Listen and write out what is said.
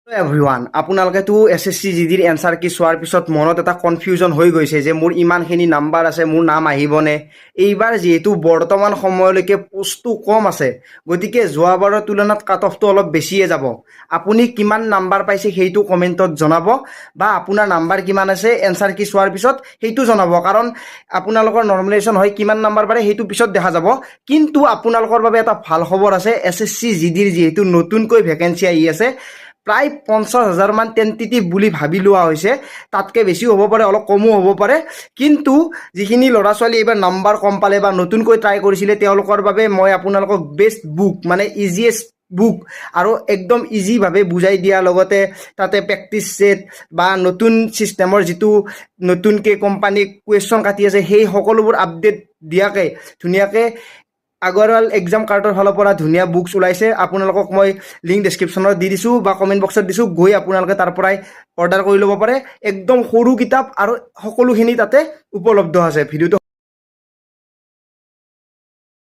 Everyone আপোনালোকেতো SSC জিডিৰ answer কি চোৱাৰ পিছত মনত এটা কনফিউজন হৈ গৈছে যে মোৰ ইমানখিনি নাম্বাৰ আছে, মোৰ নাম আহিবনে। এইবাৰ যিহেতু বৰ্তমান সময়লৈকে পোষ্টটো কম আছে, গতিকে যোৱাবাৰৰ তুলনাত কাট অফটো অলপ বেছিয়ে যাব। আপুনি কিমান নাম্বাৰ পাইছে সেইটো কমেণ্টত জনাব, বা আপোনাৰ নাম্বাৰ কিমান আছে এনচাৰ কি চোৱাৰ পিছত সেইটো জনাব, কাৰণ আপোনালোকৰ নৰ্মেলাইজেশ্যন হয় কিমান নাম্বাৰ পাৰে সেইটো পিছত দেখা যাব। কিন্তু আপোনালোকৰ বাবে এটা ভাল খবৰ আছে, এছএছচি জিডিৰ যিহেতু নতুনকৈ ভেকেঞ্চি আহি আছে, প্ৰায় 50,000 মান টেণ্টেটিভ বুলি ভাবি লোৱা হৈছে। তাতকৈ বেছিও হ'ব পাৰে, অলপ কমো হ'ব পাৰে। কিন্তু যিখিনি ল'ৰা ছোৱালী এইবাৰ নাম্বাৰ কম পালে বা নতুনকৈ ট্ৰাই কৰিছিলে, তেওঁলোকৰ বাবে মই আপোনালোকক বেষ্ট বুক, মানে ইজিয়েষ্ট বুক আৰু একদম ইজিভাৱে বুজাই দিয়াৰ লগতে তাতে প্ৰেক্টিচ ছেট বা নতুন ছিষ্টেমৰ যিটো নতুনকৈ কোম্পানী কুৱেশ্যন কাটি আছে, সেই সকলোবোৰ আপডেট দিয়াকৈ ধুনীয়াকৈ আগৰৱাল এক্সাম কাৰ্ডৰ ফালৰ পৰা ধুনীয়া বুকছ ওলাইছে। আপোনালোকক মই লিংক ডেছক্ৰিপশ্যনত দি দিছোঁ বা কমেণ্ট বক্সত দিছোঁ, গৈ আপোনালোকে তাৰ পৰাই অৰ্ডাৰ কৰি ল'ব পাৰে। একদম সৰু কিতাপ আৰু সকলোখিনি তাতে উপলব্ধ আছে। ভিডিঅ'টো